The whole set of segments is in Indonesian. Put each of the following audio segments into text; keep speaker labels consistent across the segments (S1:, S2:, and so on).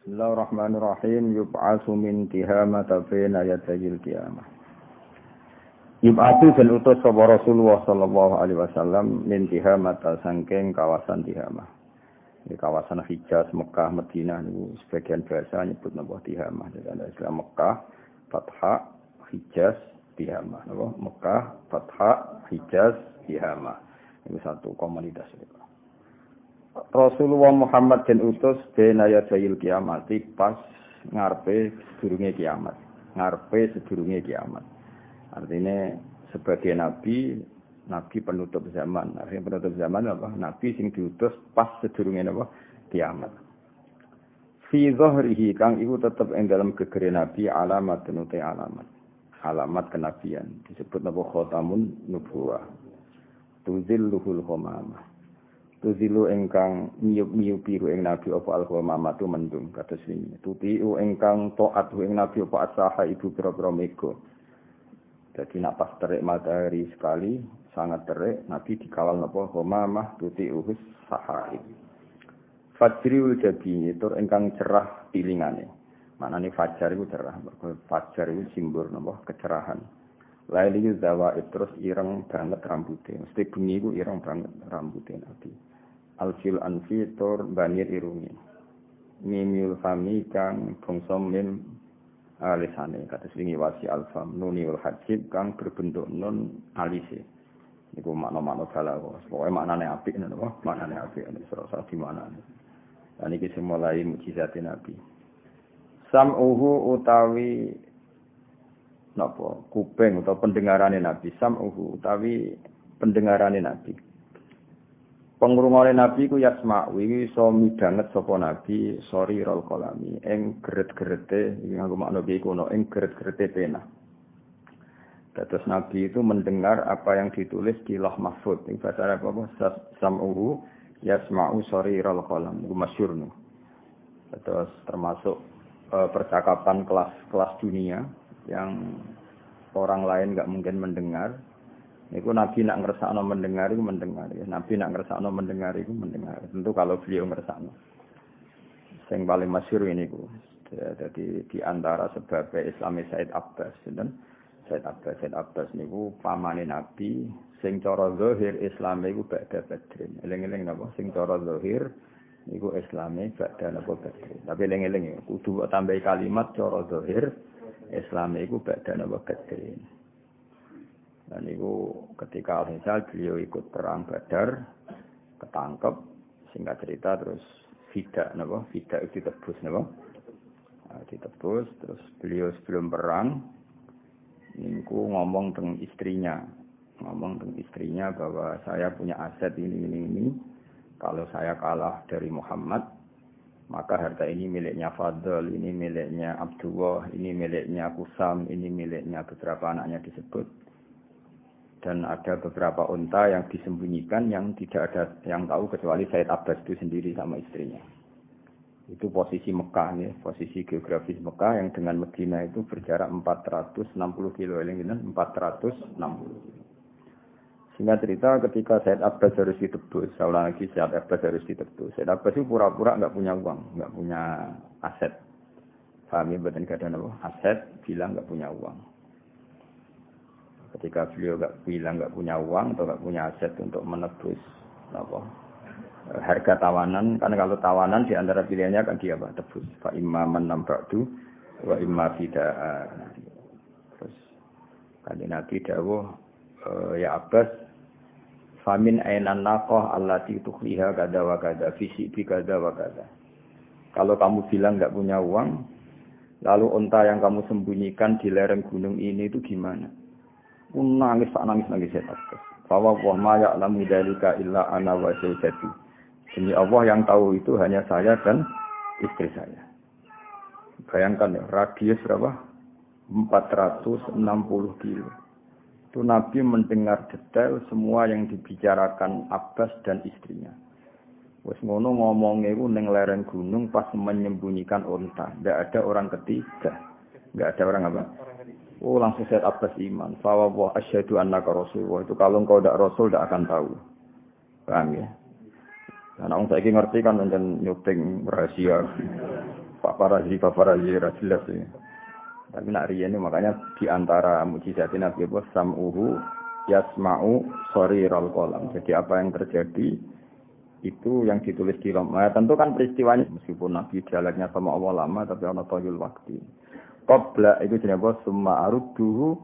S1: Bismillahirrahmanirrahim. Yub'atsu min tihamata baina yadayil qiyamah. Yub'atsu den utus sapa Rasulullah sallallahu alaihi wasallam min tihamata sangking kawasan Tihamah. Di kawasan Hijaz, Mekah, Madinah niku sebagian bahasa nyebut napa Tihamah. Jadi ada istilah Mekah, Fathah, Hijaz, Tihamah. Napa? Mekah, Fathah, Hijaz, Tihamah. Ini satu komunitas itu. Rasulullah Muhammad den utus bena yadayil kiamati pas ngarepe sedurunge kiamat. Ngarepe sedurunge kiamat. Artinya sebagai nabi penutup zaman. Artinya penutup zaman apa? Nabi sing diutus pas sedurunge apa? Kiamat. Fi dhahrihi kang iku tetep ing dalam gegere nabi alamat tenute alamat. Alamat kenabian disebut napa khatamun nubuwah. Tuzilluhul ghamamah. Tuzilu engkang miyup biru ing nabi apa al-ghamamah tu mendung kados wingi. Tutiu engkang taat ing nabi apa asaha ibu pira-pira mega. Dadi nak pas terik matahari sekali sangat terik nabi dikawal napa ghamamah tutiu sahai. Fajriul jabini tur engkang cerah pilingane. Manane fajar iku cerah, fajar iku simbol napa kecerahan. Laili zawaid terus ireng banget rambutnya. Mesti bengi iku ireng banget rambutnya nabi. Alfil anfi tur banir irungi. Mimil fami kang bangsa min alisane kados wingi wasi alfam nuniul hajib kang berbentuk nun alise. Niku makna-makna balaghah. Pokoke maknane apik napa? Maknane apik nek serasa di manane. Lan iki sing mulai mukjizat Nabi. Sam'uhu utawi napa? Kuping utawa pendengarane Nabi. Sam'uhu utawi pendengarane Nabi. Pengrungane Nabi ku yasma'u iki iso midanget sapa Nabi sori rol kolami ing geret-gerete nganggo makna iki kuno ing geret-gerete pena. Terus Nabi itu mendengar apa yang ditulis di Lauh Mahfuz. Ing bahasa Arab apa? Sam'uhu yasma'u sori rol kolam. Iku masyhur no. Terus termasuk percakapan kelas dunia yang orang lain enggak mungkin mendengar. Niku Nabi nak ngersakno mendengar iku mendengar ya. Nabi nak ngersakno mendengar iku mendengar. Tentu kalau beliau ngersakno. Sing paling masyhur ini ku. Jadi di antara sebab Islami Said Abbas dan Said Abbas niku pamane Nabi sing cara zahir Islame iku ba'da Badrin. Eling-eling napa sing cara zahir niku Islame ba'da napa Badrin. Tapi eling-eling ya kudu tambahi kalimat cara zahir Islame iku ba'da napa Badrin. Dan itu ketika misal beliau ikut perang Badar, ketangkep, singkat cerita terus Fida itu ditebus, ditebus, terus beliau sebelum perang, niku ngomong tentang istrinya bahwa saya punya aset ini, kalau saya kalah dari Muhammad, maka harta ini miliknya Fadl, ini miliknya Abdullah, ini miliknya Kusam, ini miliknya beberapa anaknya disebut. Dan ada beberapa unta yang disembunyikan yang tidak ada yang tahu kecuali Said Abbas itu sendiri sama istrinya. Itu posisi Mekah ya, posisi geografis Mekah yang dengan Madinah itu berjarak 460 kilo, 460 kilo. Singkat cerita ketika Said Abbas harus ditebus, saya ulang lagi Said Abbas harus ditebus. Said Abbas itu pura-pura nggak punya uang, nggak punya aset. Paham ya, betul nggak ada aset, bilang nggak punya uang. Ketika beliau nggak punya uang atau nggak punya aset untuk menebus harga tawanan, karena kalau tawanan di antara pilihannya kan dia tebus. Fa imma man ba'du wa imma fidaa. Terus kanjeng Nabi dawuh ya Abbas famin ainan naqah allati tukhliha kada wa kada fi kada wa kada. Kalau kamu bilang nggak punya uang, lalu unta yang kamu sembunyikan di lereng gunung ini itu gimana? Nangis setan. Bahwa Allah ma ya'lamu dzalika illa ana wa zawjati. Demi Allah yang tahu itu hanya saya dan istri saya. Bayangkan ya, radius berapa? 460 kilo. Itu Nabi mendengar detail semua yang dibicarakan Abbas dan istrinya. Wes ngono ngomongnya itu ning lereng gunung pas menyembunyikan unta. Tidak ada orang ketiga. Enggak ada orang apa? Oh langsung Said Abbas iman. Fawwah asyhadu annaka rasulullah. Itu kalau engkau tidak rasul tidak akan tahu. Paham ya? Karena orang saiki ngerti kan dan nyuping rahasia. Pak paparazi jelas ya. Tapi nak riyen makanya di antara mukjizat Nabi Muhammad sam'uhu yasma'u sariral qalam. Jadi apa yang terjadi itu yang ditulis di lam. Nah, tentu kan peristiwanya meskipun Nabi dialognya sama Allah lama tapi ana tayul waktu. Qabla itu jenenge apa? Summa arudduhu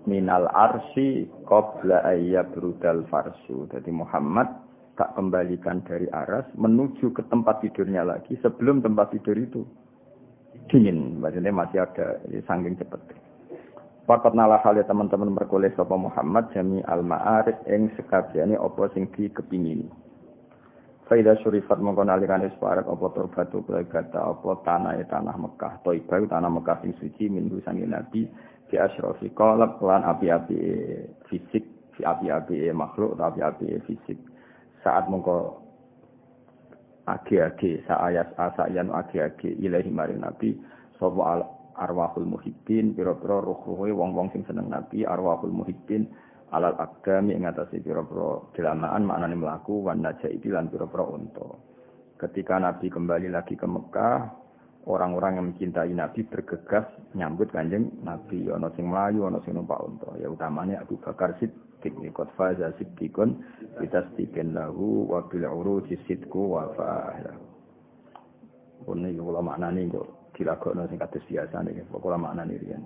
S1: minal arsy qabla ayyabrudal farsyu. Jadi Muhammad tak kembalikan dari aras menuju ke tempat tidurnya lagi sebelum tempat tidur itu dingin. Maksudnya masih ada saking cepet. Fakat nalah hale teman-teman berkoleh sapa Muhammad jami al-ma'arif ing sekabehane apa sing dikepingini. Faida syurifat mongkon alikane separek apa turbatu klegata apa tanah Mekah. Thaibah tanah Mekah sing suci minggu sange Nabi di asyrafi qalab lan api-api fisik, fi api-api makhluk atau api-api fisik. Saat mongko agi-agi saayat asayan agi-agi ilahi maring Nabi sapa arwahul muhibbin pira-pira ruh-ruhe wong-wong sing seneng Nabi arwahul muhibbin alal aqdami ing atase pira-pira delamaan maknane mlaku wan najaibi lan pira-pira unta. Ketika Nabi kembali lagi ke Mekah, orang-orang yang mencintai Nabi bergegas nyambut Kanjeng Nabi, ana sing mlayu, ana sing numpak unta. Ya utamane Abu Bakar Siddiq nikot faza siddiqun bitasdiqin lahu wa bil uruji sidqu wa fa'ala. Ono iki kula maknane kok dilagokno sing kados biasa niki pokoke maknane riyen.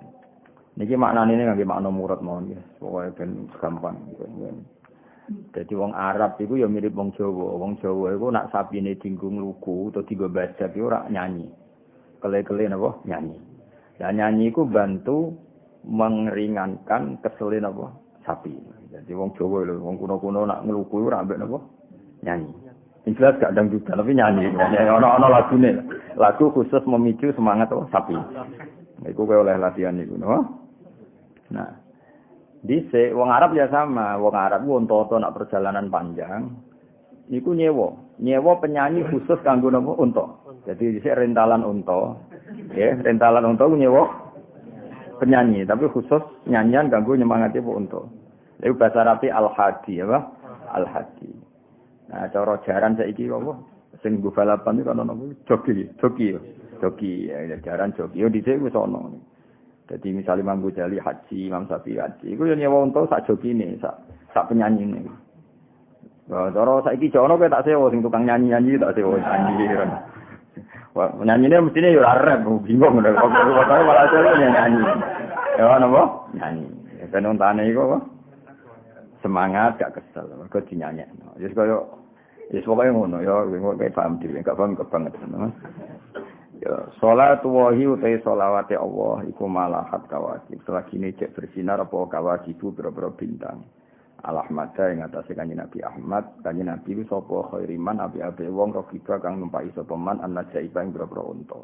S1: Niki maknane ngangge makna murad mawon nggih. Pokoke ben gampang. Dadi wong Arab iku ya mirip wong Jawa. Wong Jawa iku nak sapine dienggo ngluku utawa dienggo badak iku ora nyanyi. Kele-kele napa nyanyi. Ya nyanyi iku bantu meringankan kesele napa sapi. Jadi wong Jawa lho, wong kuno-kuno nak ngluku ora ambek napa nyanyi. Jelas gak dangdut tapi nyanyi. Ono lagune. Lagu khusus memicu semangat sapi. Iku kowe oleh latihan iku, no? Nah, dhisik wong Arab ya sama. Wong Arab ku unta-unta nak perjalanan panjang iku nyewa penyanyi khusus kanggo napa unta. Jadi dhisik rentalan unta. Ya, rentalan unta ku nyewa penyanyi tapi khusus nyanyian kanggo nyemangati unta. Iku bahasa Arabe al-hadi apa? Al-hadi. Nah, cara jaran saiki apa? Sing nggo balapan iki ana napa? Joki. Ya, jaran joki. Yo dhisik wis ana. Dadi misale Imam Ghazali haji, Imam Syafi'i haji, iku yo nyewa unta sak jokine, sak penyanyine. Wah, cara saiki jono kowe tak sewa sing tukang nyanyi-nyanyi tak sewa nyanyi. Wah, nyanyine mestine yo ora rep, bingung ngono. Pokoke malah nyanyi. Ya napa? Nyanyi. Ben untane iku apa? Semangat gak kesel, mergo dinyanyekno. Wis koyo pokoke ngono ya, kowe paham dhewe, gak paham kebangetan. Ya, sholatu wahi utai sholawati Allah iku malahat kawakib. Selagi ini cek bersinar apa kawakibu biro-biro bintang. Al-Ahmada yang atasnya kanji Nabi Ahmad. Kanji Nabi itu sopo khairiman api-api wong rokiba kang numpai sopeman an-najaibah yang biro-biro unta.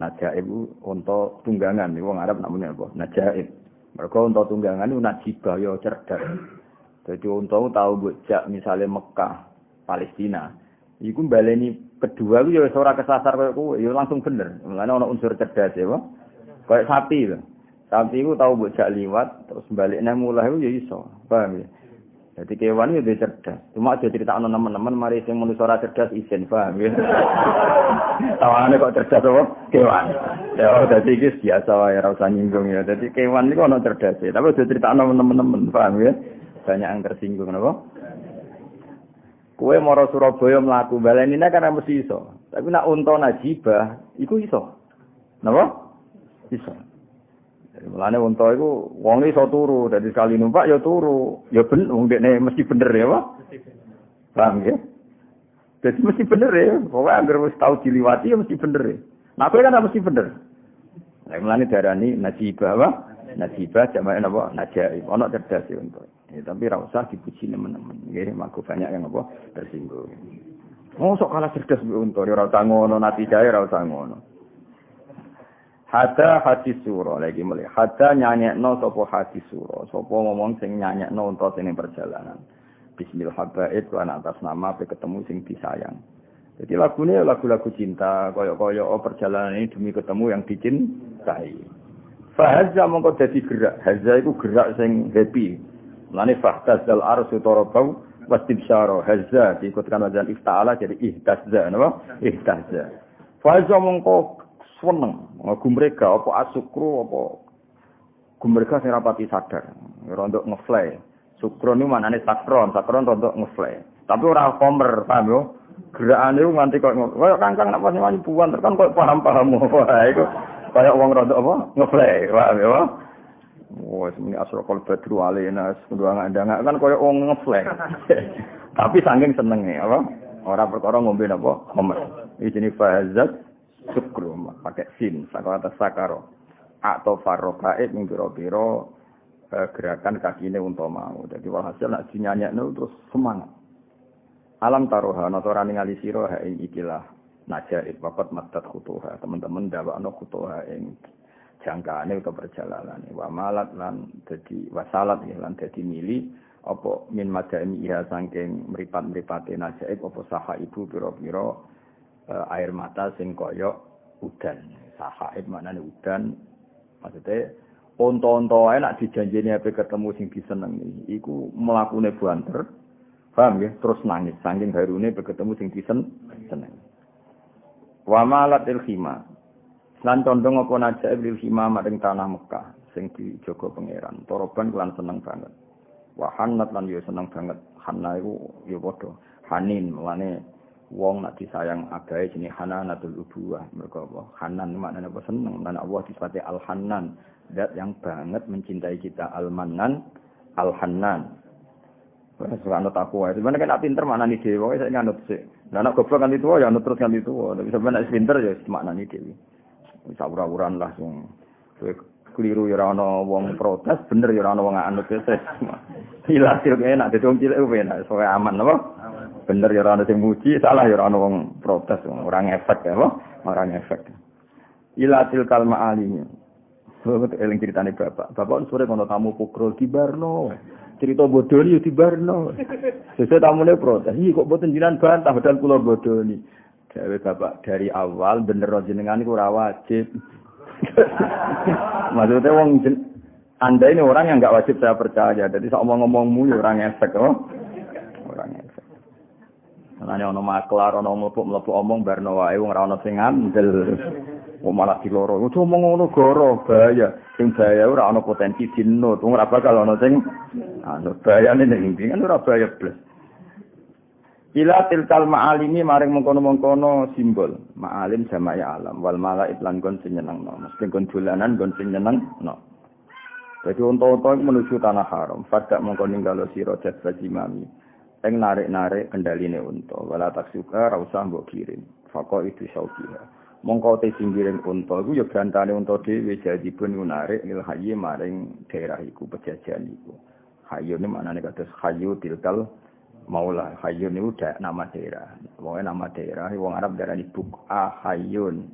S1: Najaib itu unta tunggangan. Wong Arab namanya apa? Najaib. Mereka unta tunggangan itu najibah ya cerdas. Jadi unta tahu bujak misalnya Mekah, Palestina. Iku baleni kedua itu ya ora kesasar kayak kowe, ya langsung bener. Mulane ana unsur cerdas ya, Pak. Kayak sapi lho. Sapi iku tau bojak liwat terus baliknya mulai itu ya iso. Paham ya? Jadi kewan itu cerdas. Cuma aja critakno teman-teman mari sing manusa ora cerdas isin, paham ya? Tawane kok cerdas apa? Kewan. Ya dadi iki biasa wae ora usah nyinggung ya. Dadi kewan niku ana cerdas, tapi aja critakno teman-teman, paham ya? Banyak yang tersinggung napa? Kowe mara Surabaya mlaku balenine kan mesti iso. Tapi nak unta najibah iku iso. Napa? Iso. Mulane unta iku wong iso turu, dadi sekali numpak ya turu. Ya ben wong dekne mesti bener ya, Pak. Paham ya? Jadi mesti bener ya. Pokoke anggere wis tau diliwati ya mesti bener ya. Nah kowe kan mesti bener. Lah mulane diarani najibah, Pak. Najibah jamane napa? Najaib. Ana cerdas ya unta. Ya, tapi ra usah dipuji teman-teman. Nggih, mako banyak yang apa tersinggung. Oh, sok kalah cerdas mbek unta, ora usah ngono, natijae ora usah ngono. Hatta hadis surah lagi mulai. Hatta nyanyekno sapa hadis surah. Sapa ngomong sing nyanyekno unta sing perjalanan. Bismil habaib lan atas nama pe ketemu sing disayang. Jadi lagune lagu-lagu cinta, koyo-koyo perjalanan ini demi ketemu yang dicintai. Fahazza mongko dadi gerak. Hazza iku gerak sing happy. Lani fahtazal arsu torobau wastibsyara hazza diikutkan wajan ifta'ala jadi ihtazza napa ihtazza faiza mongko seneng gumrega apa asukru apa gumrega sing rapati sadar rondok ngefly sukron niku manane sakron rondok ngefly tapi ora komer paham yo gerakane nganti koyo kangkang nek pas nyanyi buan kan koyo paham-paham wae iku koyo wong rondok apa ngefly paham yo wes ini asraqal badru alaina ndang-ndang kan koyo wong ngefly tapi saking senenge apa ora perkara ngombe napa komer iki jenenge fazat sukru pakai sin sakata sakaro atau farrokaib ing pira-pira gerakan kakine unta mau. Dadi walhasil nek dinyanyekno terus semangat. Alam taroha nata ningali sira ha ing ikilah najaib waqat matat khutuha. Teman-teman ndawakno khutuha ing jangkaane utawa perjalanane. Wa malat lan dadi wasalat lan dadi mili apa min madami ya saking mripat-mripate najaib apa saha ibu pira-pira air mata sing kaya udan. Sahaib maknane udan. Maksudnya, onto-onto wae nak dijanjeni ape ketemu sing disenengi, iku mlakune banter. Paham ya? Terus nangis saking harune ketemu sing disenengi. Wa malatil khima. Lan condong apa najaib lil khima maring tanah Mekah sing dijaga pangeran. Toroban lan seneng banget. Wa hannat lan yo seneng banget. Hanna iku yo padha hanin mulane wong nak disayang agae jenenge hananatul ubuwah mergo apa hanan maknane apa seneng lan Allah disifati al-hannan zat yang banget mencintai kita al-mannan al-hannan wis ana takwa itu men nek pinter maknane dhewe wae sak nganut sik lan nek goblok kan itu ya nut terus kan itu tapi sampeyan nek pinter ya maknane dhewe wis ora-uran lah sing keliru ya ora ana wong protes bener ya ora ana wong anut wis hilasil enak dadi wong cilik enak soe aman apa bener ya ora ana sing muji, salah ya ora ana wong protes, ora ngefek ya, ora ngefek. Ilatil kalma alinya. Soale eling critane bapak. Bapak sore kono tamu pukul dibarno. Cerita bodoni yo dibarno. Sesuk tamune protes. Iki kok boten jinan bantah padahal kula bodoni. Gawe bapak dari awal bener jenengan iku ora wajib. Maksudnya wong Anda ini orang yang enggak wajib saya percaya. Jadi sak omong-omongmu yo ora ngefek, ora ngefek. Ana ono maklar ono mlebu omong barno wae wong ora ono sing ngandel. Wong malah diloro. Ojo omong ngono goro bahaya. Sing bahaya ora ono potensi dinut. Wong ora bakal ono sing bahayane ning ndi kan ora bahaya blas. Ila tilkal ma'alimi maring mengkono-mengkono simbol. Ma'alim jamaya alam wal malaik lan gon sing nyenengno. Mesti gon dolanan gon sing nyenengno. Jadi unta-unta menuju tanah haram. Fadak mengko ninggalo sira jazbajimami. Eng narik-narik kendaline unta wala taksuka ra usah mbok kirim faqo itu saukiha mongko te singgiring unta iku ya gantane unta dhewe jadipun narik lil hayy maring daerah iku pejajan iku hayyune maknane kados hayyu tilkal maula hayyun niku nama daerah wong nama daerah wong Arab darani buqa hayyun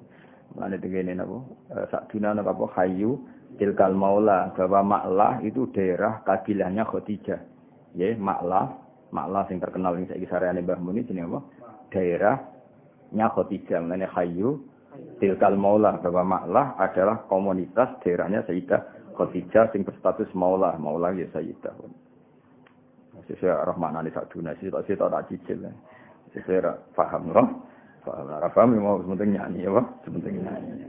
S1: maknane tegene napa sakdina napa hayyu tilkal maula bahwa Ma'lah itu daerah kabilahnya Khadijah nggih Ma'lah sing terkenal ing saiki sareane Mbah Mun iki jenenge apa? Daerahnya Khadijah, menene Hayyu Tilkal Maula, bahwa Ma'lah adalah komunitas daerahnya Sayyidah Khadijah sing berstatus Maula ya Sayyidah. Sesuai arah maknane sak duna sih tak cicil. Sesuai paham loh. Paham mau penting nyanyi apa? Penting nyanyi.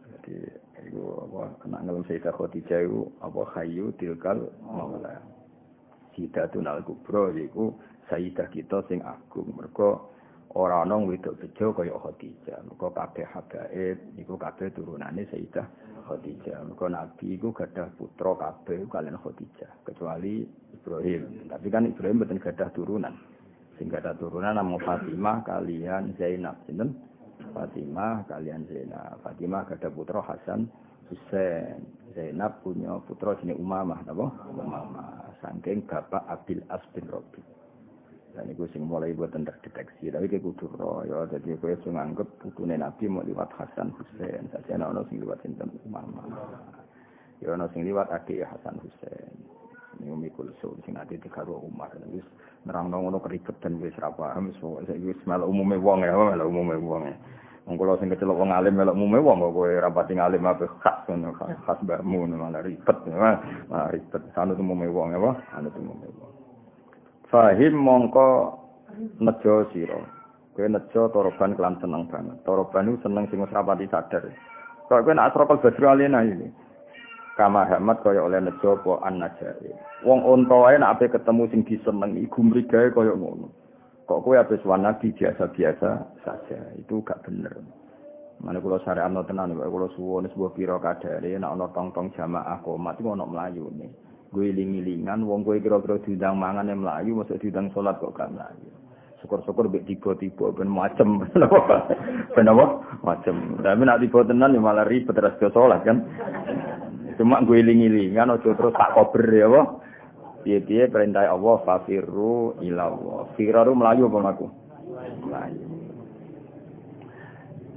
S1: Jadi itu apa kena ngelem Sayyidah Khadijah itu apa Hayyu Tilkal Maula. Sayyidatun al-kubra yaiku sayyidah kita sing agung mergo ora ana wedok bejo kaya Khadijah mergo kabeh habaib iku kabeh turunane Sayyidah Khadijah mergo nabi iku gadah putra kabeh kalian Khadijah kecuali Ibrahim tapi kan Ibrahim mboten gadah turunan sing gadah turunan namung Fatimah kalian Zainab sinten Fatimah kalian Zainab Fatimah gadah putra Hasan Husain Zainab punya putra jenenge Umamah napa Umamah saking bapak Abil As bin Rabi. Dan iku sing mulai boten terdeteksi tapi iki kudu ro ya dadi kowe sing nganggep putune Nabi mau liwat Hasan Husain sajane ana sing liwat sinten Umamah. Ya ana sing liwat Adik Hasan Husain. Niku mikul sing ati dikaro Umar wis nerangno ngono keribetan wis ra paham wis malah umume wong ya malah umume wong. Wong kula sing kecelok wong alim melok umume wong kok kowe ra pati ngalim ape khas ngono khas mbahmu malah ribet malah ribet sanut umume wong apa anut umume wong. Fahim mongko nejo sira Kowe nejo toroban kelan seneng banget. Toroban itu seneng sing wis rapati sadar. Kok kowe nek asrofal badru alena iki. Kama Ahmad kaya oleh nejo apa an-najari. Wong unta wae nek ape ketemu sing disenengi gumrigae kaya ngono. Kok kowe ape suwan nabi biasa-biasa saja. Itu gak bener. Mane kula sareane tenan kok kula suwun sebuah pira kadare nek ana tong-tong jamaah qomat iku ana mlayune. Gue iling-ilingan wong kowe kira-kira diundang mangan yang mlayu masuk diundang salat kok gak mlayu. Syukur-syukur mbek tiba-tiba ben macem. Ben apa? Macem. Tapi nek tiba tenan ya malah ribet terus ke salat kan. Cuma gue iling-ilingan aja terus tak kober ya apa. Piye-piye perintah Allah fafiru ila Allah. Firaru melayu apa aku? Melayu.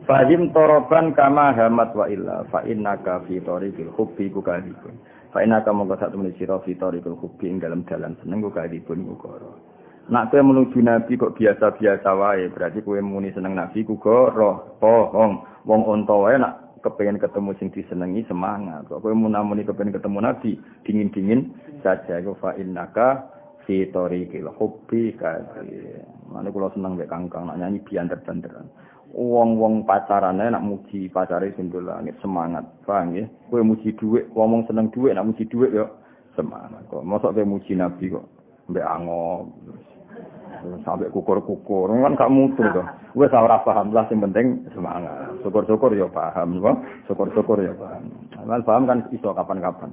S1: Fahim toroban kama hamat wa illa fa innaka fi tariqil hubbi kukadibun. Fa innaka monggo sak temene sira fi tariqil hubbi ing dalam dalan seneng kukadibun kukara. Nak kowe menuju nabi kok biasa-biasa wae, berarti kowe muni seneng nabi kukara. Bohong. Wong unta wae nak kepengin ketemu sing disenengi semangat. Kok kowe muni kepengin ketemu nabi dingin-dingin saja iku fa innaka fi tariqil hubbi kadibun. Mane kula seneng mek kangkang nak nyanyi bianter-banteran. Wong-wong pacarane nak muji pacare sindul langit semangat. Paham nggih? Kowe muji dhuwit, wong seneng dhuwit nak muji dhuwit yo semangat. Kok mosok kowe muji nabi kok mbek angop sampai kukur-kukur kan gak mutu to. Wis ora paham lah sing penting semangat. Syukur-syukur ya paham kok. Syukur-syukur ya paham. Kan paham kan iso kapan-kapan.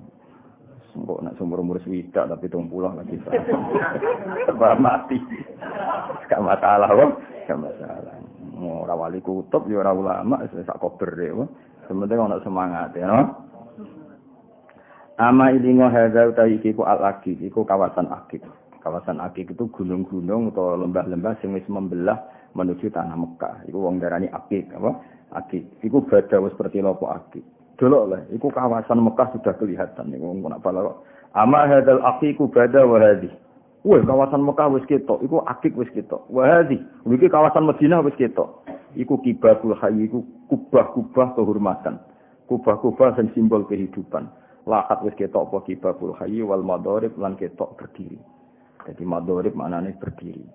S1: Kok nak umur-umur swidak tapi 30 lagi. Paham mati. Gak masalah kok. Gak masalah. Ora wali kutub ya ora ulama sak kober ya. Sementing ana semangat ya. Ama ilingo hadza utawi iku al-Aqiq iku kawasan Aqiq. Kawasan Aqiq itu gunung-gunung atau lembah-lembah sing wis membelah menuju tanah Mekah. Iku wong darani Aqiq apa? Aqiq. Iku badha wis seperti lopo Aqiq. Delok lah, iku kawasan Mekah sudah kelihatan niku wong nak bala kok. Ama hadzal Aqiq badha wa hadhi. Wah, kawasan Mekah wis ketok, iku Aqiq wis ketok. Wa hadhi, iki kawasan Madinah wis ketok. Iku kibabul hayy iku kubah-kubah kehormatan. Kubah-kubah sing simbol kehidupan. Lahat wis ketok apa kibabul hayy wal madharib lan ketok berdiri. Jadi madharib maknane berdiri.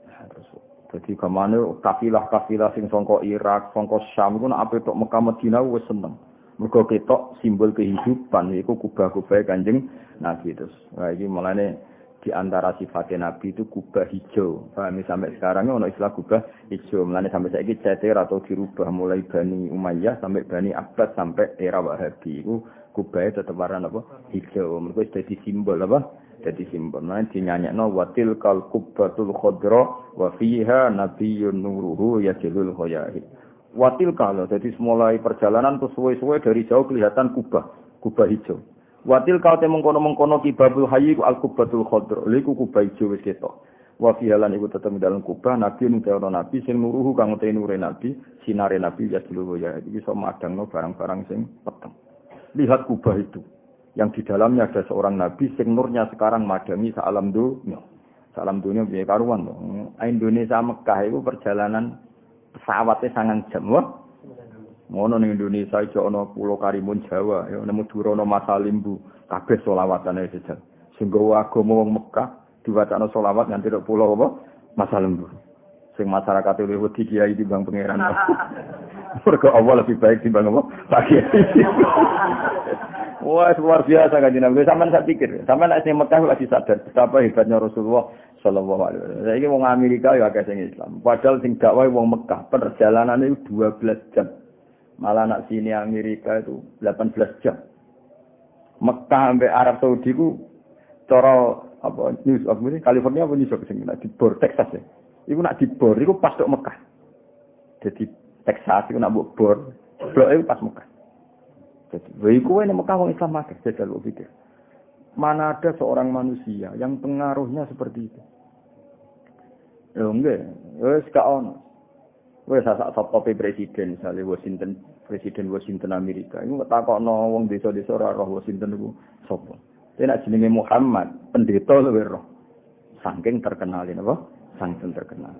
S1: Nah, terus jadi kemana kafilah-kafilah sing sangka Irak, sangka Syam iku nek ape tok Mekah Madinah wis seneng. Mergo ketok simbol kehidupan iku kubah-kubah Kanjeng Nabi terus. Nah iki mulane di antara sifatnya Nabi itu kubah hijau. Paham sampai sekarang ono istilah kubah hijau. Mulane sampai saiki ceter atau dirubah mulai Bani Umayyah sampai Bani Abbas sampai era Wahabi iku kubahnya tetap warna apa? Hijau. Mergo dadi simbol apa? Jadi simbol. Nah, dinyanyekno watil kal kubbatul khadra wa fiha nabiyyun nuruhu yajlul khoyahi. Watil kal jadi mulai perjalanan terus suwe-suwe dari jauh kelihatan kubah hijau. Watil kal te mengkono-mengkono kibabul hayy al kubbatul khadra. Iku kubah hijau wis ketok. Wa fiha lan iku tetep dalam kubah nabi nutono nabi sing nuruhu kang te nure nabi, sinare nabi yajlul khoyahi. Iso madangno barang-barang sing peteng. Lihat kubah itu. Yang di dalamnya ada seorang nabi sing nurnya sekarang madangi salam dunya. Salam dunya piye karuan to. Indonesia Mekah itu perjalanan pesawatnya 9 jam. Wah. Ngono ning Indonesia ijo ana Pulau Karimun Jawa, ya nemu Durono Masalimbu, kabeh selawatane sejak. Sing nggawa agama wong Mekah diwacana selawat nganti tok pulau apa? Masalimbu. Sing masyarakat luwih wedi kiai timbang pangeran. Mergo Allah lebih baik timbang apa? Pak Kiai. Wah, luar biasa kan Nabi. Sampeyan saya pikir, sampeyan nek sing Mekah lagi sadar betapa hebatnya Rasulullah sallallahu alaihi wasallam. Saiki wong Amerika ya akeh sing Islam. Padahal sing dakwah wong Mekah, perjalanannya itu 12 jam. Malah nak sini Amerika itu 18 jam. Mekah sampai Arab Saudi ku cara apa New York ini California apa New York sing nak dibor Texas ya. Iku nak dibor iku pas tok Mekah. Jadi Texas iku nak bor, blok iku pas Mekah. Jadi, kowe nek Mekah wong Islam akeh jajal kok pikir. Mana ada seorang manusia yang pengaruhnya seperti itu? Ya enggak, wis gak ono. Wis sak top presiden misalnya presiden Washington Amerika. Iku takokno wong desa-desa ora roh Washington iku sapa. Nek jenenge Muhammad, pendeta luwih roh. Saking terkenalin apa? Saking terkenal.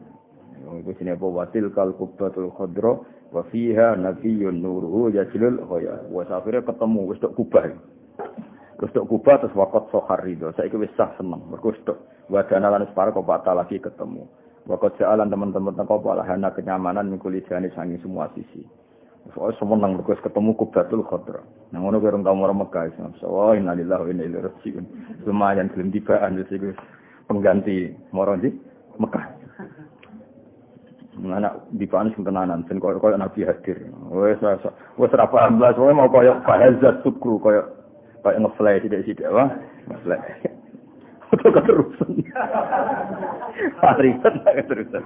S1: Iku jenenge apa watil kal kubbatul khadra wa fiha nabiyyun nuruhu yajlul khoya. Wes akhire ketemu wis tok kubah. Wis tok kubah terus waqat sohar ridho. Saiki wis sah seneng. Mergo wis tok wadana lan separo kok batal lagi ketemu. Waktu jalan teman-teman teko palahana kenyamanan mikuli jane sangi semua sisi. Soalnya semua nang berkuas ketemu Kubdatul Khadra. Nang ngono karo tamu orang Mekah. So innalillahi wa inna ilaihi raji'un. Lumayan gelem tibaan wis iku pengganti moro di Mekah. Anak dipaan sing tenanan, ben koyo Nabi hadir. Wis ora paham blas, mau koyo bahazat sukru koyo nge-flash sithik-sithik wae. Nge-flash. Itu keterusan. Parisan keterusan.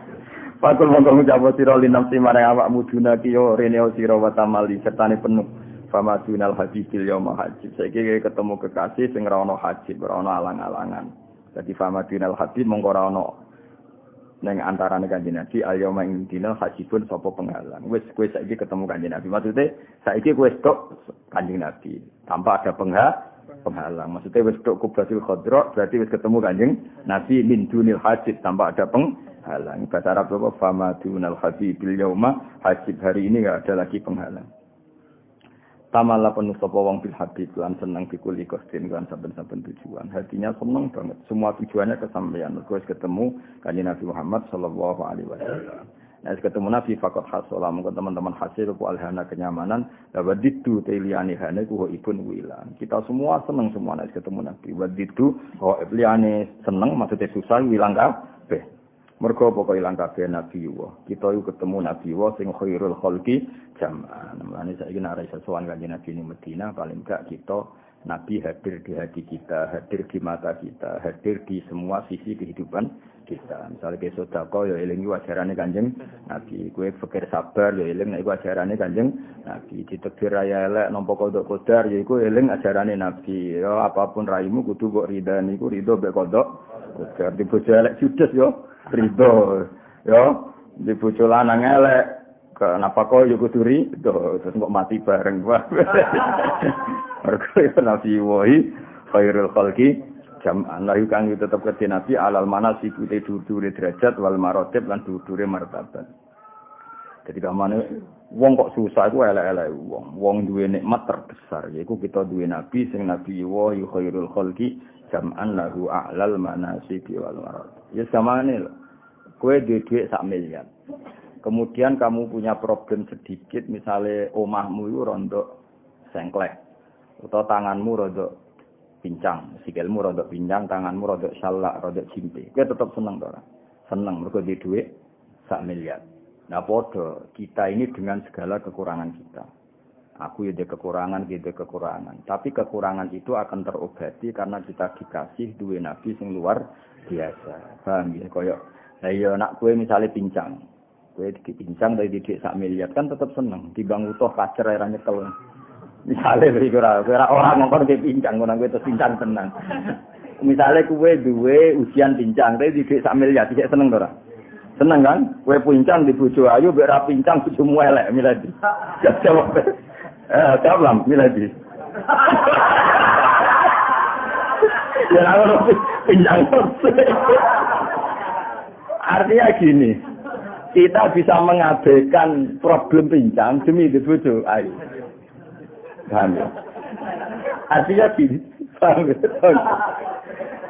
S1: Pakul mongko ngucap sira linafsi marang awakmu dunaki yo reneo sira wa tamali sertane penuh. Fama dunal hajibil yauma hajib. Saiki ketemu kekasih sing ora ono hajib, ora ono alang-alangan. Dadi fama dunal hajib mongko ora ono ning antarane Kanjeng Nabi al-yauma ing dina hajibun sapa penghalang. Wis kowe saiki ketemu Kanjeng Nabi. Maksude saiki kowe tok Kanjeng Nabi tanpa ada penghalang. Maksudnya wis tok Kubdatul Khadra berarti wis ketemu Kanjeng Nabi min dunil hajib tanpa ada penghalang. Bahasa Arab apa fama dunal hajibil yauma hajib, hari ini enggak ada lagi penghalang. Tamalla penuh sapa wong bil habib lan seneng bikul ikostin kan saben-saben tujuan. Hatinya seneng banget. Semua tujuannya kesampaian. Terus ketemu Kanjeng Nabi Muhammad sallallahu alaihi wasallam. Nah, ketemu Nabi faqat hasola mungkin teman-teman hasil ku alhana kenyamanan waditu tailiani hane ku ibun wilan. Kita semua seneng semua nek ketemu Nabi. Waditu liane seneng maksudnya susah wilang kabeh. Mergo pokoke ilang kabeh Nabi wa. Kita iku ketemu Nabi wa sing khairul khalqi jam'an. Mulane saiki nek arep sowan Kanjeng Nabi ning Madinah paling gak kita Nabi hadir di hati kita, hadir di mata kita, hadir di semua sisi kehidupan kita. Misalnya ke sedekah ya eling ajarane Kanjeng Nabi, kowe fikir sabar ya eling nek iku ajarane Kanjeng Nabi, ditakdir raya elek nampa kodok kodar ya iku eling ajarane Nabi. Ya apapun raimu kudu kok ridani iku ridho mek kodok kodar. Di bojo elek judes yo ridho. Ya di bojo lanang elek kenapa kok yo kudu ridho terus kok mati bareng wae. Mergo Nabi wahi khairul khalqi jam'an layu kang tetep kedhe Nabi alal manasik te dhuwure derajat wal maratib lan dhuwure martabat. Jadi kamane wong kok susah iku elek-elek wong. Wong duwe nikmat terbesar yaiku kita duwe Nabi sing Nabi wahi khairul khalqi jam'an lahu a'lal manasik wal maratib. Ya samane lho. Kowe duwe dhuwit 1 miliar. Kemudian kamu punya problem sedikit misalnya omahmu itu rondok sengklek. Atau tanganmu rodok pincang, sikilmu rodok pincang, tanganmu rodok salak, rodok cimpe. Kowe tetap seneng to ora? Seneng mergo duwe dhuwit 1 miliar. Nah padha kita ini dengan segala kekurangan kita. Aku ya ada kekurangan, kita kekurangan. Tapi kekurangan itu akan terobati karena kita dikasih duwe Nabi sing luar biasa. Paham ya? Kaya ayo nak kowe misale pincang. Kowe dipincang dari dhuwit 1 miliar kan tetap seneng. Dibang utuh kacer ora nyekel. Misalnya orang ngomong ke pincang, orang gue terus pincang tenang. Misalnya gue duwe ujian pincang, tapi di 1 miliar, tidak seneng ora? Seneng kan? Gue pincang di bojo ayu, biar pincang bojomu elek miladi. Jawab. Jawab miladi. Ya aku pincang terus. Artinya gini, kita bisa mengabaikan problem pincang demi di bojo ayu. Paham ya? Artinya gini, paham ya?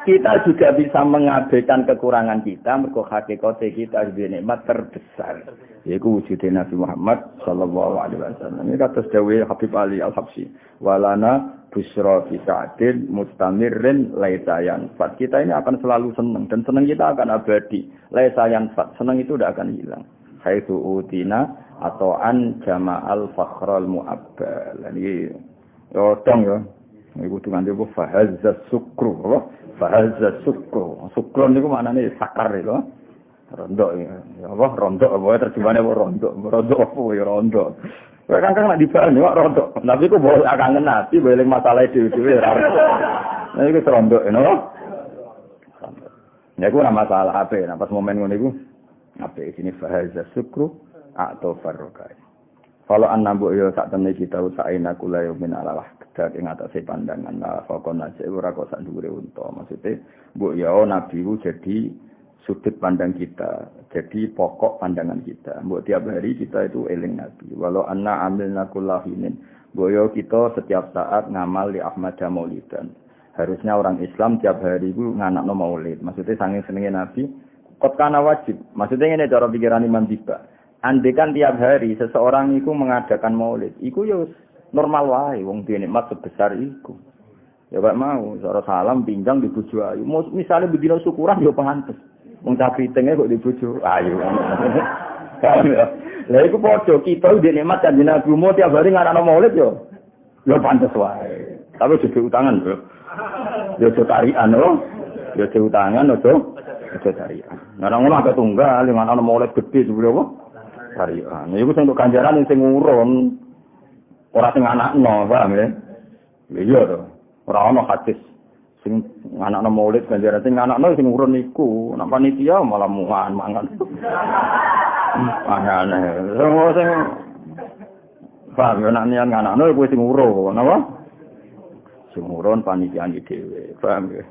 S1: Kita juga bisa mengabaikan kekurangan kita, mergo hakikate kita duwe nikmat terbesar. Yaiku wujudnya Nabi Muhammad sallallahu alaihi wasallam. Ini kata dawuh Habib Ali Al-Habsyi, walana busra fi sa'atin mustamirrin laisa yanfat. Kita ini akan selalu senang dan senang kita akan abadi. Laisa yanfat, senang itu tidak akan hilang. Haitsu utina atau an jama'al fakhral mu'abbal. Ini yo dong yo. Iku tuh ngene kok fahazza sukru, apa? Fahazza sukru. Sukru niku maknane sakar lho. Rondok ya. Apa rondok apa terjemahane apa rondok? Rondok apa ya rondok. Kowe kan nak dibahas nek rondok. Tapi ku boleh akan ngenati boleh masalah dhewe-dhewe ora. Nah iku rondok ngono. Ya ku ora masalah ape, pas momen ngono iku ape sini fahazza sukru atau farrokai. Kalau anambu yo sak temne kita usahaina kula yo min alalah kedak ing atase pandangan la fakon aja ora kok sak dhuwure unta. Maksude mbok yo nabi ku jadi sudut pandang kita, jadi pokok pandangan kita. Mbok tiap hari kita itu eling nabi. Walau anna amilna kullahinin. Mbok yo kita setiap saat ngamal li Ahmad Maulidan. Harusnya orang Islam tiap hari itu nganakno maulid. Maksudnya saking senenge nabi Kot kana wajib. Maksudnya ini cara pikiran Imam Tiba. Andekan tiap hari seseorang itu mengadakan maulid, iku ya normal wae wong duwe nikmat sebesar iku. Ya gak mau, cara salam pinggang di bojo ayu. Misale bedino syukuran ya pantes. Wong capitenge kok di bojo ayu. Lah iku padha kita duwe nikmat kanjeng Nabi mu tiap hari ngarano maulid yo. Ya pantes wae. Tapi jadi utangan lho. Ya tarian lho. Ya utangan ojo. Ojo tarian. Nah ngono agak tunggal dengan ana maulid gede jebule apa? Tarian. Iku sing untuk ganjaran sing ngurun. Ora sing anakno, paham ya? Iya to. Ora ana hadis sing anakno maulid ganjaran sing anakno sing ngurun iku. Nek panitia malah mangan. Aneh. Sing paham ya nek nian anakno iku sing ngurun, napa? Sing ngurun panitia dhewe. Paham ya?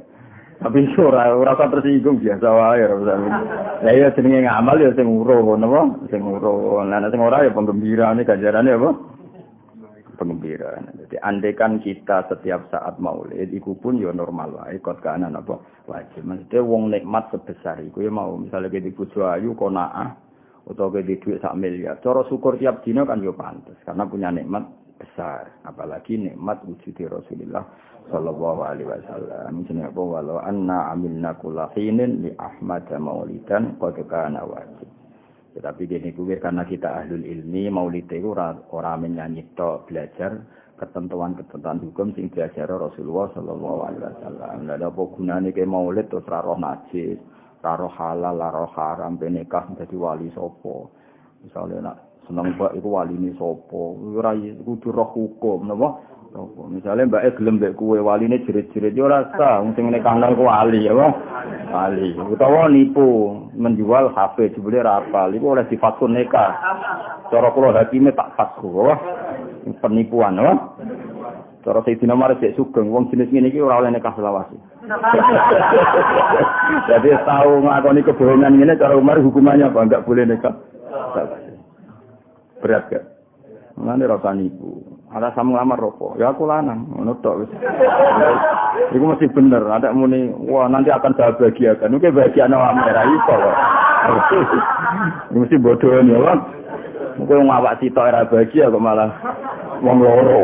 S1: Tapi ora usah tersinggung biasa wae ora usah. Lah iya jenenge ngamal ya sing urun napa? Sing urun. Lah sing ora ya penggembirane ganjarane apa? Penggembiraan. Jadi andekan kita setiap saat maulid iku pun ya normal wae kot kanan apa wajib. Maksudnya wong nikmat sebesar iku ya mau misalnya ke di bojo ayu qanaah utawa ke di dhuwit sak miliar. Cara syukur tiap dina kan ya pantes karena punya nikmat besar. Apalagi nikmat wujud Rasulullah sallallahu alaihi wasallam. Jenenge apa walau anna amilna kullahinin li Ahmad maulidan qad kana wajib. Tetapi gini kuwi karena kita ahlul ilmi maulid itu ora menyanyi tok belajar ketentuan-ketentuan hukum sing diajar Rasulullah sallallahu alaihi wasallam. Lah apa gunane ke maulid terus ra roh najis, ra roh halal, ra roh haram ben nikah dadi wali sapa. Misale nak seneng mbak iku waline sapa, ora kudu roh hukum napa? Misalnya mbak gelem mbek kuwe waline jerit-jerit yo ora sah wong sing nekahno ku wali ya apa wali utawa nipu menjual HP jebule ra apal iku oleh difatsun nikah cara kula hakime tak fatku apa penipuan apa cara Sayyidina Umar sik sugeng wong jenis ngene iki ora oleh nikah selawase jadi tahu ngakoni kebohongan ngene cara Umar hukumannya apa enggak boleh nikah berat gak ngene ra nipu. Ada samu lamar rokok, ya aku lanang, ngono tok wis. Iku mesti bener, ada muni, wah nanti akan saya bahagiakan. Oke bahagia ana merah iso kok. Mesti bodoh ya, Bang. Mungkin ngawak sitok era bahagia kok malah wong loro.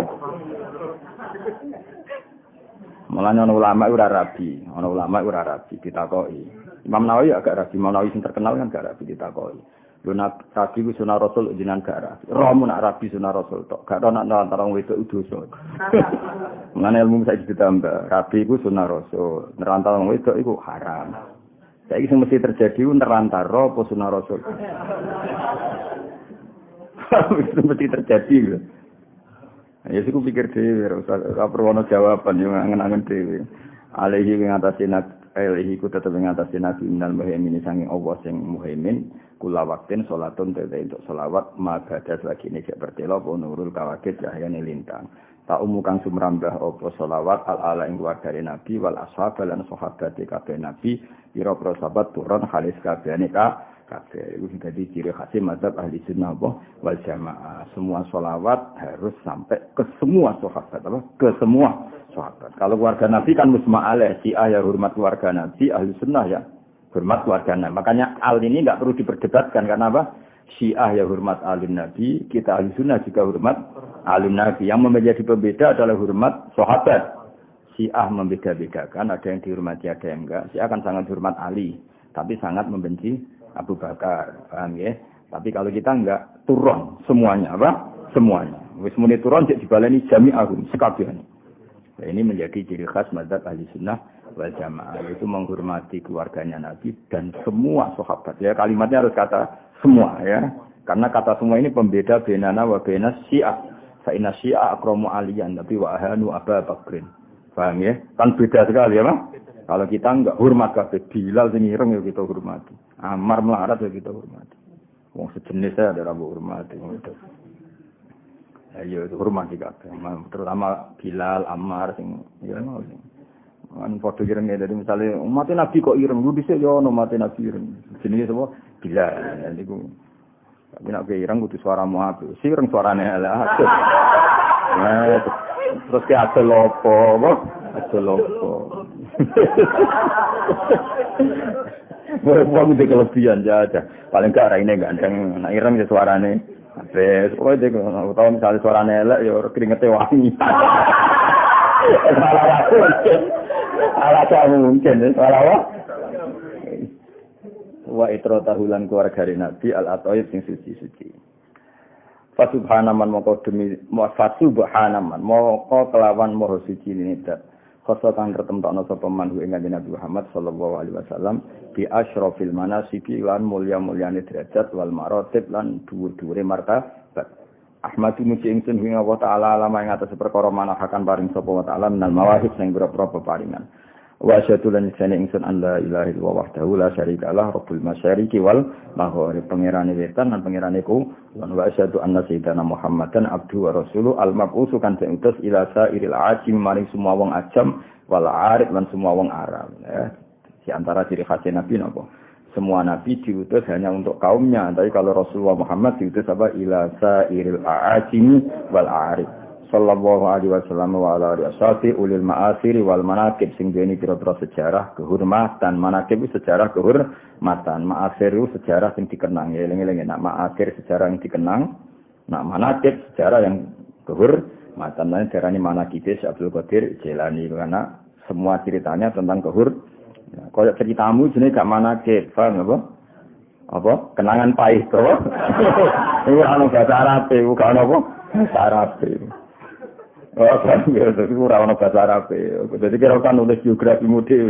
S1: Malah ana ulama ora rabi, ana ulama ora rabi ditakoki. Imam Nawawi agak rabi, Imam Nawawi sing terkenal kan gak rabi ditakoki. Lunak rabi sunah rasul jenengan gak rabi. Romo nak rabi sunah rasul tok. Gak ana antara wedok dosa. Mengane ilmu saiki ditambah. Rabi iku sunah rasul. Nerantara wedok iku haram. Saiki sing mesti terjadi ku nerantara apa sunah rasul. Itu mesti terjadi lho. Ya sik pikir dhewe ora perlu ana jawaban yo ngangen-angen dhewe. Alaihi ngatasi Alihi ku tetep ngatasi nabi minal muhaimin sanging Allah sing muhaimin kula waktin salatun tete untuk selawat magadas lagi ini jak bertelo apa nurul kawakit cahyane lintang tak umukang sumrambah apa selawat al-ala ing keluarga nabi wal ashab lan sahabat kabeh nabi pira-pira sahabat turun halis kabehane kabeh iku dadi ciri khas mazhab ahli sunnah wal jamaah semua selawat harus sampai ke semua sahabat ke semua sahabat. Kalau keluarga Nabi kan musma'alah, Syiah ya hormat keluarga Nabi, ahli sunnah ya hormat keluarga Nabi. Makanya al ini nggak perlu diperdebatkan karena apa? Syiah ya hormat ahli Nabi, kita ahli sunnah juga hormat ahli Nabi. Yang menjadi pembeda adalah hormat sahabat. Syiah membeda-bedakan, ada yang dihormati, ada yang enggak. Syiah kan sangat hormat Ali, tapi sangat membenci Abu Bakar, paham ya? Tapi kalau kita enggak turun semuanya, apa? Semuanya. Wis muni turun cek dibaleni jami'ahum sekabehane. Nah, ini menjadi ciri khas mazhab ahli sunnah wal jamaah, yaitu menghormati keluarganya Nabi dan semua sahabat. Ya kalimatnya harus kata semua ya, karena kata semua ini pembeda benana wa benas syiah. Fa inna syiah akramu aliyan tapi wa ahanu Abu Bakrin. Paham ya? Kan beda sekali ya, Bang. Kalau kita enggak hormat kabeh, Bilal sing ireng ya kita hormati. Ammar melarat ya kita hormati. Wong sejenis ya ada rambu hormati ngono. Ayo hormati kabeh, terutama Bilal, Ammar sing ya mau sing. Kan padha irenge dari misale umat Nabi kok ireng, lu dhisik yo ono umat Nabi ireng. Jenenge sapa? Bilal. Niku. Tapi nek ireng kudu suaramu apik. Sireng suarane ala. Nah, terus ke asal lopo, apa? Asal lopo. Wong iki kelebihan aja. Paling gak raine ganteng, nek ireng ya suarane. Wes, kowe iki utawa misale suarane elek ya keringete wangi. Salah mungkin, salah apa? Wa itratahulan keluarga Nabi al-Athayyib sing suci-suci. Fasubhanaman moko demi fasubhanaman moko kelawan maha suci nidat. Khasa kang retemtokno sapa manhu ing Nabi Muhammad sallallahu alaihi wasallam bi asyrafil manasibi lan mulya-mulyane derajat wal maratib lan dhuwur-dhuwure martabat. Ahmadu muji ingsun ing Allah taala alama ing atas perkara manahakan paring sapa wa taala minal mawahib sing boro-boro peparingan. Wa asyhadu lan jane ingsun an la ilaha illallah wahdahu la syarikalah rabbul masyariqi wal maghrib pangerane wetan lan pangerane ku lan wa asyhadu anna sayyidana Muhammadan abdu wa rasuluh al mabusu kan seutus ila sairil ajim maring semua wong ajam wal arif lan semua wong Arab ya. Di antara ciri khas Nabi napa? Semua nabi diutus hanya untuk kaumnya, tapi kalau Rasulullah Muhammad diutus apa ila sairil ajim wal arif. Sallallahu alaihi wasallam wa ala alihi ulil ma'asiri wal manaqib sing duweni pira-pira sejarah kehormatan. Manaqib itu sejarah kehormatan, ma'asir itu sejarah sing dikenang. Ya eling-eling nek ma'asir sejarah yang dikenang, nek manaqib sejarah yang kehormatan. Lan darani manaqib Abdul Qadir Jilani karena semua ceritanya tentang kehormatan. Kalau ceritamu jenenge gak manaqib, paham apa? Apa? Kenangan pahit to. Iku ana bahasa Arab, iku gak ana apa? Bahasa Arab. Oh, kan ya itu ora ono bahasa Arab. Jadi kira kan nulis biografi mudi.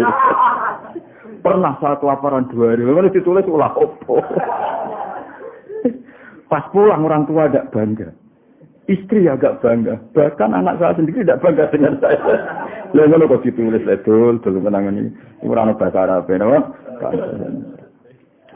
S1: Pernah saat laparan 2 hari, lalu ditulis ulah opo. Pas pulang orang tua tidak bangga. Istri agak bangga. Bahkan anak saya sendiri tidak bangga dengan saya. Lalu kok ditulis dulu kenangan ini. Ora ono bahasa Arab, napa?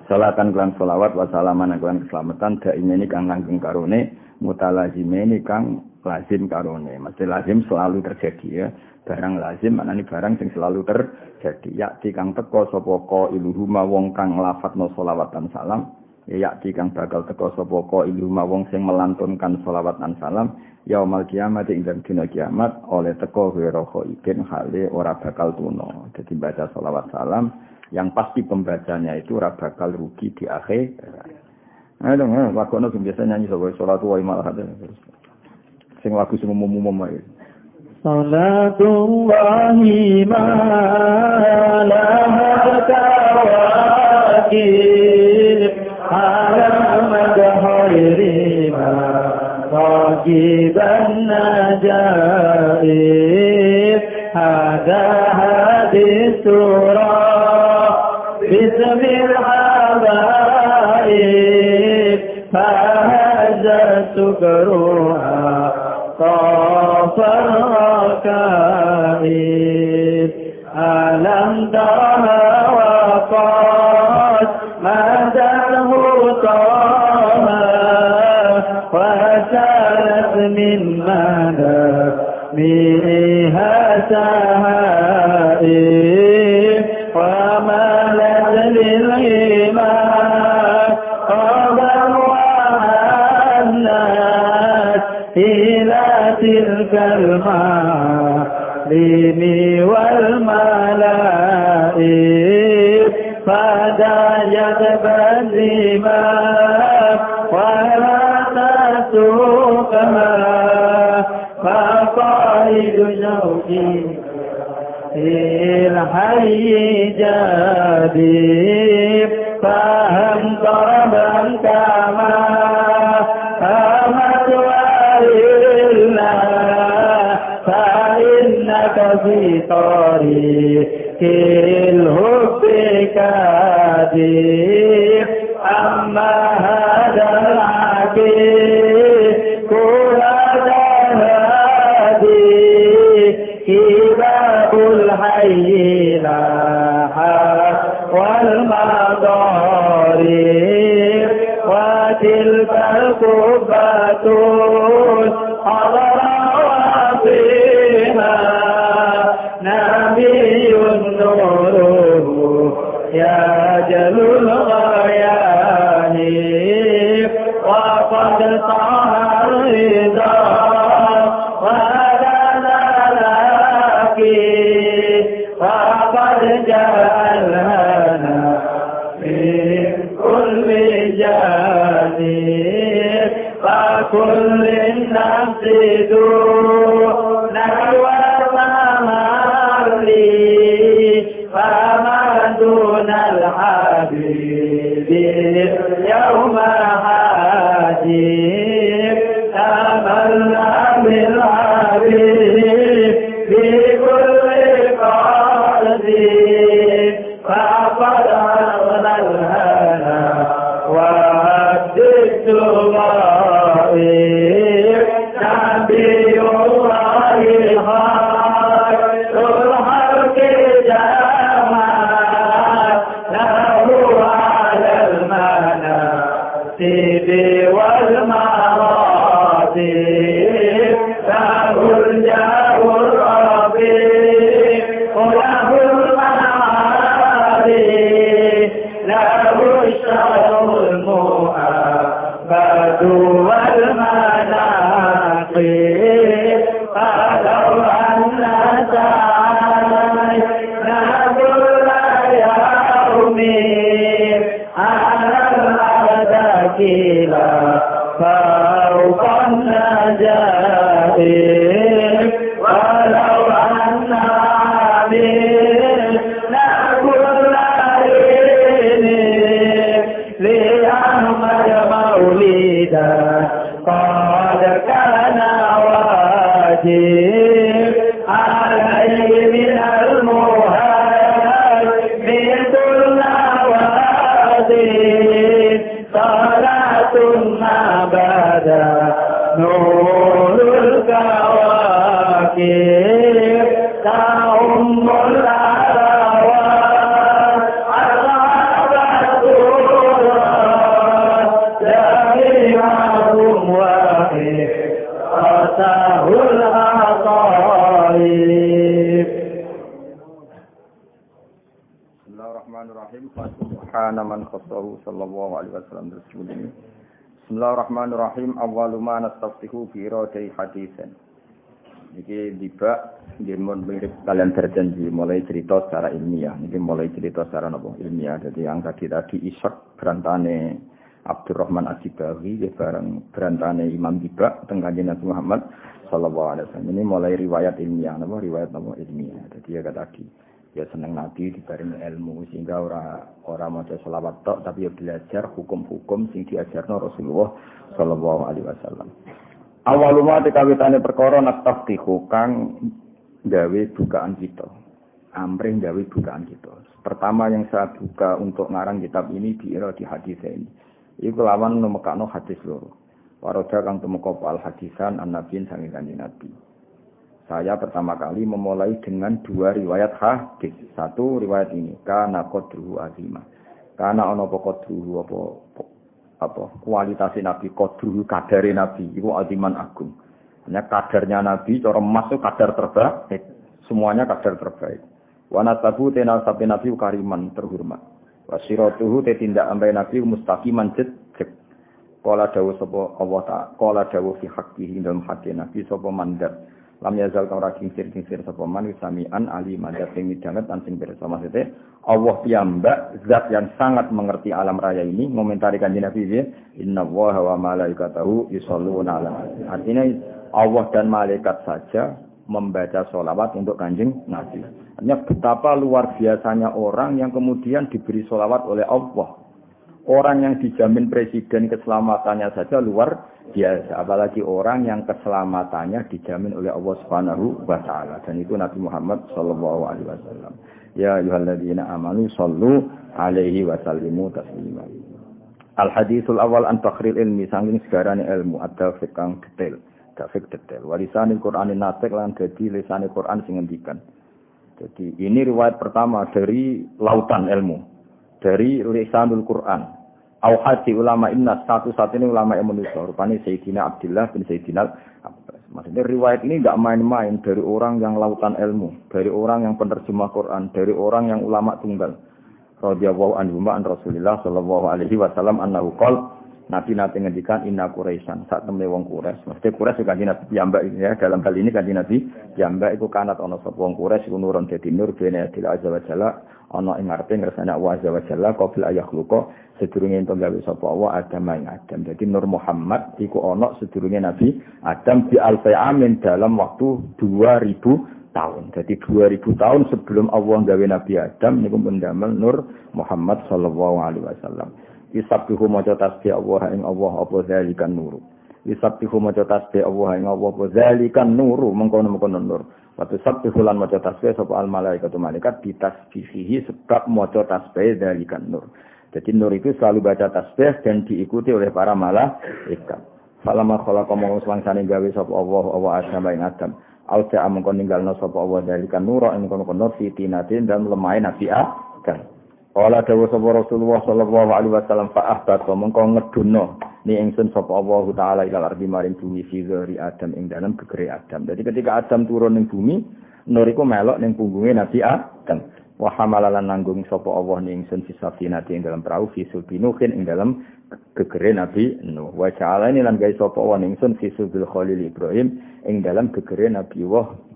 S1: Salatan kelan selawat wa salaman kelan keselamatan daime ini kang langgeng karone mutalazime ini kang lazim karone. Mesti lazim selalu terjadi ya. Barang lazim maknane barang sing selalu terjadi. Yakti kang teka sapa ka iluhuma wong kang lafadzna selawat dan salam. Ya yakti kang bakal teka sapa ka iluhuma wong sing melantunkan selawat dan salam yaumul kiamat ing dina kiamat oleh teka wira khaidin hale ora bakal tuna. Jadi baca selawat salam yang pasti pembacanya itu ora bakal rugi di akhir. Ayo dong, lakono biasa nyanyi sapa salatu wa imal hadis. Sing lagu sing umum-umum ae. Salatullahi ma'ala tawakil ala madhairi ma rajiban najaib hada hadis surah bismil habaib fahazat sukruha طاف الركائب ألم ترها وقد مدده طه وسالت من منامها سهائب وملت للإيمان قبل وعنت إلى تلك المعالم والملائك فدايت بالدماء ولا تسوقها فقائد شوقي الحي جديد فهم ضربا كما أمت فإنك في طريق الحب كاذب أما هذا العقيق كل هادي كباب الحي لاحا والمضارب وتلك القبة حضر وفيها نبي نوره يجل الغيان وقد طه الرضا ولنا لك وقد جاء الهنا كل النفس دون والممر فما دون الحبيب يوم حاجب تمنى بالحبيب في كل قلب فقد أغنى الهنا وأدت غائب نبي الله خير الخلق جمال له على المناصب والمراتب له الجاه الرفيع وله المعالي له الشرف المؤبد والمناقب فلو أن سعينا كل يوم على الأعداء كلا فوق النجاة ولو أن عملنا كل حين لأحمد مولدا قد كان واجب عليه من المهاجر النوازل صلاة ما بدا نور الكواكب تعم الأهوال الغابة جميعهم واحد أتاه العطائب. Bismillahirrahmanirrahim. Subhana man khassahu sallallahu alaihi wasallam rasulih. Bismillahirrahmanirrahim. Awwalu ma nastaftihu fi iradati haditsan. Niki tiba nggih mun mirip kalian berjanji mulai cerita secara ilmiah. Niki mulai cerita secara napa ilmiah. Jadi yang tadi Ishaq berantane Abdurrahman Ad-Dibawi nggih bareng berantane Imam Tiba teng Kanjeng Nabi Muhammad sallallahu alaihi wasallam. Ini mulai riwayat ilmiah napa riwayat napa ilmiah. Jadi ya tadi ya seneng Nabi dibarengi ilmu sehingga ora maca selawat tok tapi ya belajar hukum-hukum sing diajarno Rasulullah sallallahu alaihi wasallam. Awaluma tekawitane perkara nastaftihu kang gawe bukaan kita. Amrih gawe bukaan kita. Pertama yang saya buka untuk ngarang kitab ini di hadis ini. Iku lawan numekano hadis loro. Waroda kang tumeka al hadisan an-nabiyin sange kanjeng Nabi. Saya pertama kali memulai dengan dua riwayat hadis. Satu riwayat ini kana qadruhu azimah. Kana ana apa qadruhu apa kualitas Nabi qadruhu kadare Nabi iku aziman agung. Hanya kadarnya Nabi cara emas itu kadar terbaik. Semuanya kadar terbaik. Wa nasabu tena sabi Nabi kariman terhormat. Wa siratuhu te tindak ambai Nabi mustaqiman jejeg. Qala dawuh sapa Allah Ta'ala qala dawuh fi haqqihi dalam hati Nabi sapa mandat. Lam yazal kang ra kincir-kincir sapa man samian ali mandat sing midanget lan sing pirsa maksudnya Allah piyambak zat yang sangat mengerti alam raya ini ngomentari kanjeng Nabi ya innallaha wa malaikatahu yusholluna ala artinya Allah dan malaikat saja membaca sholawat untuk kanjeng Nabi. Artinya betapa luar biasanya orang yang kemudian diberi sholawat oleh Allah. Orang yang dijamin presiden keselamatannya saja luar biasa, apalagi orang yang keselamatannya dijamin oleh Allah Subhanahu wa taala dan itu Nabi Muhammad sallallahu alaihi wasallam. Ya ayyuhalladzina amanu shallu alaihi wa sallimu taslima. Al haditsul awal an takhril ilmi sanging segarane ilmu ada fikang detail, detail. Warisanil Qur'anin natik lan dadi lisane Qur'an sing ngendikan. Jadi ini riwayat pertama dari lautan ilmu, dari lisanul Qur'an. Auhadi ulama inna satu-satunya ulama yang manusia rupanya Sayyidina Abdullah bin Sayyidina Abbas. Maksudnya riwayat ini enggak main-main dari orang yang lautan ilmu, dari orang yang penerjemah Quran, dari orang yang ulama tunggal. Radhiyallahu anhu an Rasulillah sallallahu alaihi wasallam annahu qala Nabi nate ngendikan inna Quraisyan, sak temne wong Quraisy. Mesti Quraisy kanjeng Nabi piyambak ya, dalam hal ini kanjeng Nabi piyambak iku kanat ana sapa wong Quraisy iku nurun dadi nur bene adil azza wa jalla ana ing ngarepe ngersane Allah azza wa jalla qabil ayakhluqa sedurunge ento gawe sapa Allah Adam ing Adam. Dadi Nur Muhammad iku ana sedurunge Nabi Adam bi alfi amin dalam waktu 2000 tahun. Jadi 2000 tahun sebelum Allah gawe Nabi Adam niku mendamel Nur Muhammad sallallahu alaihi wasallam. Isabbihu maca tasbih Allah ing Allah apa zalikan nuru. Isabbihu maca tasbih Allah ing Allah apa zalikan nuru mengkono-mengkono nur. Wa tasabbihu lan maca tasbih sapa al malaikatu malaikat ditasbihihi sebab maca tasbih zalikan nur. Jadi nur itu selalu baca tasbih dan diikuti oleh para malaikat. Falamma khalaqa ma uswangsane gawe sapa Allah Adam ing Adam. Auja amangko ninggalna sapa Allah zalikan nur ing kono-kono fitinatin dan lemahe Nabi Adam. Kala dawuh sapa Rasulullah sallallahu alaihi wasallam fa ahbata mengko ngedunno ni ingsun sapa Allah taala ila ardi maring bumi fi dzari Adam ing dalam gegere Adam. Jadi ketika Adam turun ning bumi, nur iku melok ning punggunge Nabi Adam. Wa hamalalan nanggung sapa Allah ni ingsun fi safinati ing dalam perahu fi sulbinuhin ing dalam gegere Nabi Nuh. Wa ja'alani lan gawe sapa Allah ni ingsun fi sulbil Khalil Ibrahim ing dalam gegere Nabi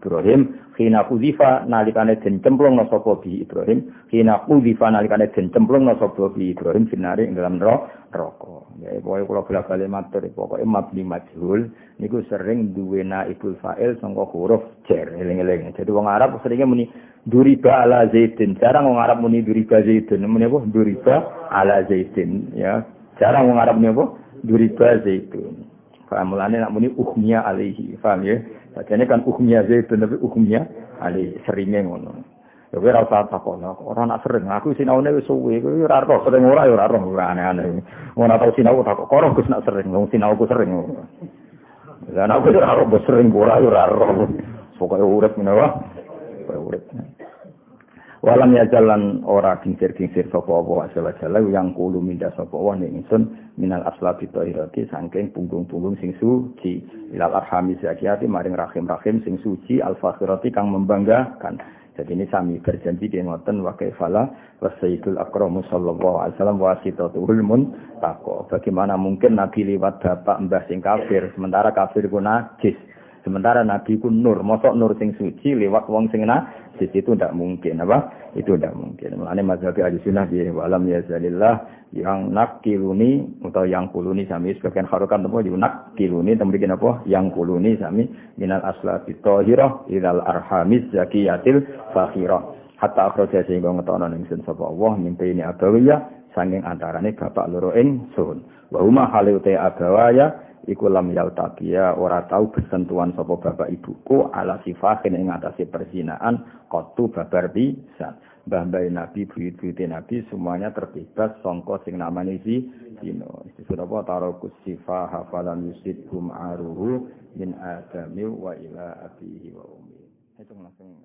S1: Ibrahim khina uzifa nalikane den cemplungna sapa bi Ibrahim khina uzifa nalikane den cemplungna sapa bi Ibrahim finari ing dalam neraka. Ya pokoke kula bola-bali matur pokoke mabni majhul niku sering duwe naibul fa'il sangka huruf jar eling-eling. Jadi wong Arab seringe muni duriba ala zaidin. Jarang wong Arab muni duriba zaidin. Muni apa? Duriba ala zaidin ya. Jarang wong Arab muni apa? Duriba zaidin. Paham mulane nak muni uhmiya alaihi. Paham ya? Sajane kan uhmiya zaidun tapi uhmiya alaihi seringe ngono. Ya kowe ora usah takon, ora nak sering. Aku sinaune wis suwe, kowe ora roh sering ora ya ora roh aneh-aneh. Ora tau sinau tak kok ora Gus nak sering, wong sinauku sering. Lah nek ora roh sering ora ya ora roh. Pokoke urip menawa. Pokoke urip. Walam ya jalan ora kincir-kincir sapa apa jala-jala yang kulo minda sapa wa ning ingsun minal aslabi tahirati saking punggung-punggung sing suci ilal arhami zakiyati maring rahim-rahim sing suci al-fakhirati kang membanggakan. Jadi ini sami berjanji di ngoten wa kaifala wasayyidul akramu sallallahu alaihi wasallam wasitatul muntaqo. Bagaimana mungkin Nabi liwat bapak mbah sing kafir sementara kafir ku najis. Sementara Nabi ku nur, mosok nur sing suci lewat wong sing najis itu ndak mungkin apa? Itu ndak mungkin. Mulane mazhab Ahlussunnah bi walam yazalillah yang nakiluni atau yang kuluni sami sebagian harokan tempo di nakiluni tembikin apa? Yang kuluni sami minal aslati thahirah ilal arhamiz zakiyatil fakhirah. Hatta akhraja sehingga ngetono ingsun sapa Allah mimpi ini abawiyah sanging antarane bapak loro ingsun. Wa huma halute abawaya iku lam yaltaqiya ora tau bersentuhan sapa bapak ibuku ala sifahin ing atase perzinaan qatu babar pisan. Mbah-mbah Nabi buyut-buyute Nabi semuanya terbebas sangka sing namane zina. Disebut apa tarakus sifah hafalan yusidhum aruhu min adami wa ila abihi wa ummi. Itu langsung